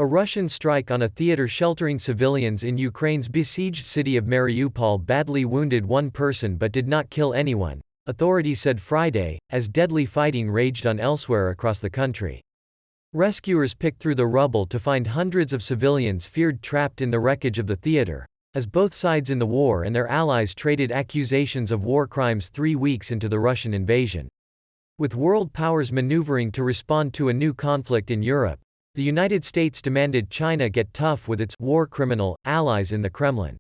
A Russian strike on a theater sheltering civilians in Ukraine's besieged city of Mariupol badly wounded one person but did not kill anyone, authorities said Friday, as deadly fighting raged on elsewhere across the country. Rescuers picked through the rubble to find hundreds of civilians feared trapped in the wreckage of the theater, as both sides in the war and their allies traded accusations of war crimes 3 weeks into the Russian invasion. With world powers maneuvering to respond to a new conflict in Europe, the United States demanded China get tough with its war criminal allies in the Kremlin.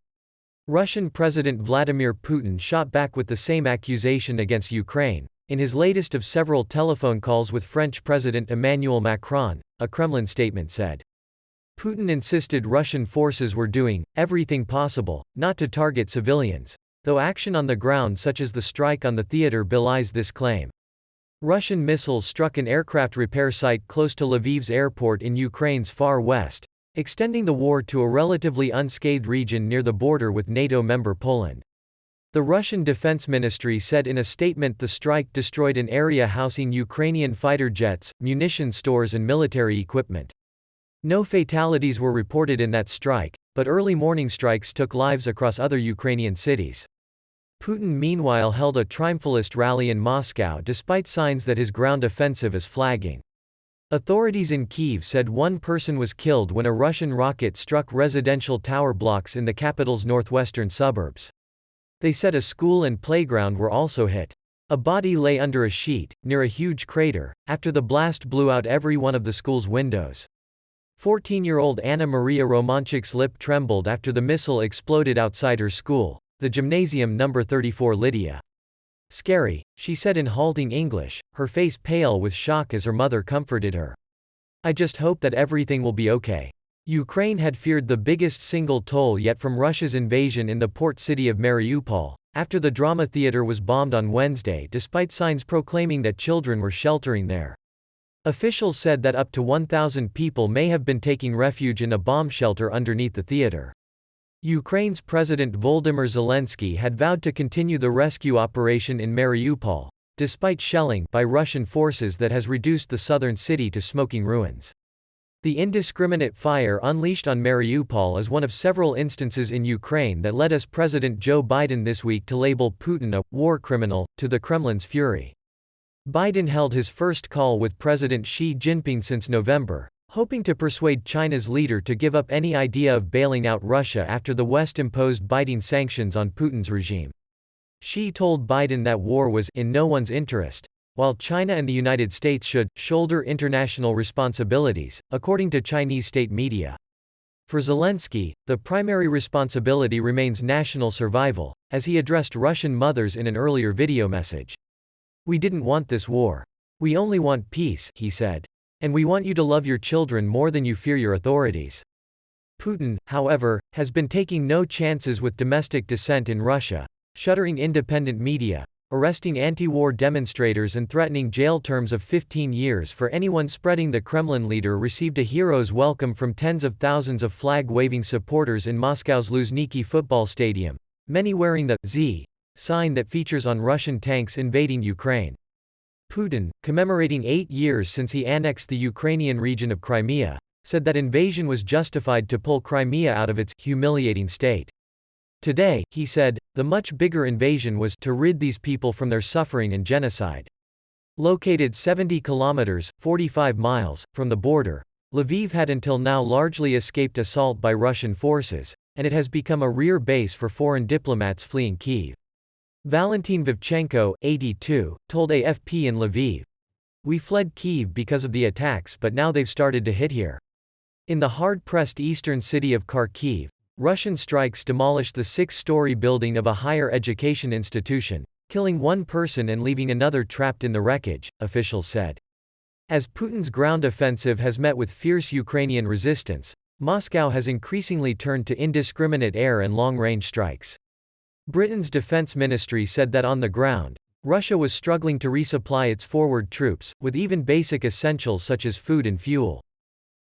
Russian President Vladimir Putin shot back with the same accusation against Ukraine, in his latest of several telephone calls with French President Emmanuel Macron, a Kremlin statement said. Putin insisted Russian forces were doing everything possible not to target civilians, though action on the ground such as the strike on the theater belies this claim. Russian missiles struck an aircraft repair site close to Lviv's airport in Ukraine's far west, extending the war to a relatively unscathed region near the border with NATO member Poland. The Russian Defense Ministry said in a statement the strike destroyed an area housing Ukrainian fighter jets, munition stores and military equipment. No fatalities were reported in that strike, but early morning strikes took lives across other Ukrainian cities. Putin meanwhile held a triumphalist rally in Moscow despite signs that his ground offensive is flagging. Authorities in Kyiv said one person was killed when a Russian rocket struck residential tower blocks in the capital's northwestern suburbs. They said a school and playground were also hit. A body lay under a sheet, near a huge crater, after the blast blew out every one of the school's windows. 14-year-old Anna Maria Romanchik's lip trembled after the missile exploded outside her school, the gymnasium number 34 Lydia. Scary, she said in halting English, her face pale with shock as her mother comforted her. I just hope that everything will be okay. Ukraine had feared the biggest single toll yet from Russia's invasion in the port city of Mariupol, after the drama theater was bombed on Wednesday despite signs proclaiming that children were sheltering there. Officials said that up to 1,000 people may have been taking refuge in a bomb shelter underneath the theater. Ukraine's President Volodymyr Zelensky had vowed to continue the rescue operation in Mariupol, despite shelling by Russian forces that has reduced the southern city to smoking ruins. The indiscriminate fire unleashed on Mariupol is one of several instances in Ukraine that led us President Joe Biden this week to label Putin a war criminal, to the Kremlin's fury. Biden held his first call with President Xi Jinping since November, hoping to persuade China's leader to give up any idea of bailing out Russia after the West imposed biting sanctions on Putin's regime. Xi told Biden that war was in no one's interest, while China and the United States should shoulder international responsibilities, according to Chinese state media. For Zelensky, the primary responsibility remains national survival, as he addressed Russian mothers in an earlier video message. We didn't want this war. We only want peace, he said. And we want you to love your children more than you fear your authorities. Putin, however, has been taking no chances with domestic dissent in Russia, shuttering independent media, arresting anti-war demonstrators and threatening jail terms of 15 years for anyone spreading. The Kremlin leader received a hero's welcome from tens of thousands of flag-waving supporters in Moscow's Luzhniki football stadium, many wearing the Z sign that features on Russian tanks invading Ukraine. Putin, commemorating 8 years since he annexed the Ukrainian region of Crimea, said that invasion was justified to pull Crimea out of its humiliating state. Today, he said, the much bigger invasion was to rid these people from their suffering and genocide. Located 70 kilometers, 45 miles, from the border, Lviv had until now largely escaped assault by Russian forces, and it has become a rear base for foreign diplomats fleeing Kyiv. Valentin Vivchenko, 82, told AFP in Lviv. We fled Kyiv because of the attacks, but now they've started to hit here. In the hard-pressed eastern city of Kharkiv, Russian strikes demolished the 6-story building of a higher education institution, killing one person and leaving another trapped in the wreckage, officials said. As Putin's ground offensive has met with fierce Ukrainian resistance, Moscow has increasingly turned to indiscriminate air and long-range strikes. Britain's defense ministry said that on the ground, Russia was struggling to resupply its forward troops, with even basic essentials such as food and fuel.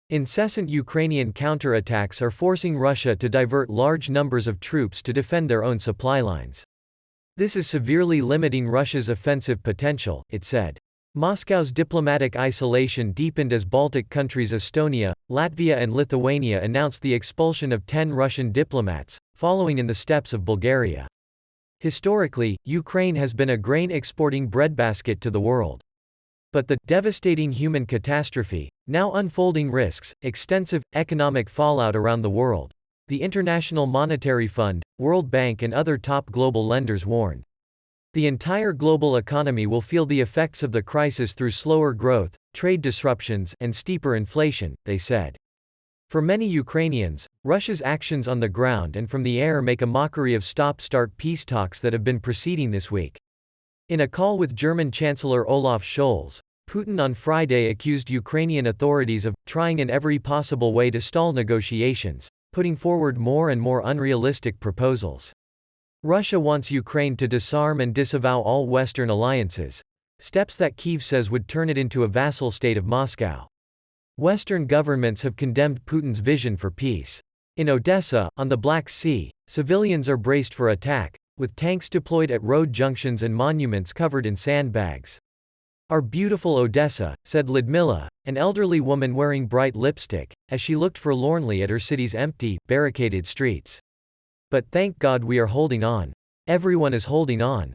Incessant Ukrainian counterattacks are forcing Russia to divert large numbers of troops to defend their own supply lines. This is severely limiting Russia's offensive potential, it said. Moscow's diplomatic isolation deepened as Baltic countries Estonia, Latvia and Lithuania announced the expulsion of 10 Russian diplomats, following in the steps of Bulgaria. Historically, Ukraine has been a grain-exporting breadbasket to the world. But the devastating human catastrophe, now unfolding risks extensive economic fallout around the world. The International Monetary Fund, World Bank and other top global lenders warned. The entire global economy will feel the effects of the crisis through slower growth, trade disruptions, and steeper inflation, they said. For many Ukrainians, Russia's actions on the ground and from the air make a mockery of stop-start peace talks that have been proceeding this week. In a call with German Chancellor Olaf Scholz, Putin on Friday accused Ukrainian authorities of trying in every possible way to stall negotiations, putting forward more and more unrealistic proposals. Russia wants Ukraine to disarm and disavow all Western alliances, steps that Kyiv says would turn it into a vassal state of Moscow. Western governments have condemned Putin's vision for peace. In Odessa, on the Black Sea, civilians are braced for attack, with tanks deployed at road junctions and monuments covered in sandbags. "Our beautiful Odessa," said Lyudmila, an elderly woman wearing bright lipstick, as she looked forlornly at her city's empty, barricaded streets. "But thank God we are holding on. Everyone is holding on."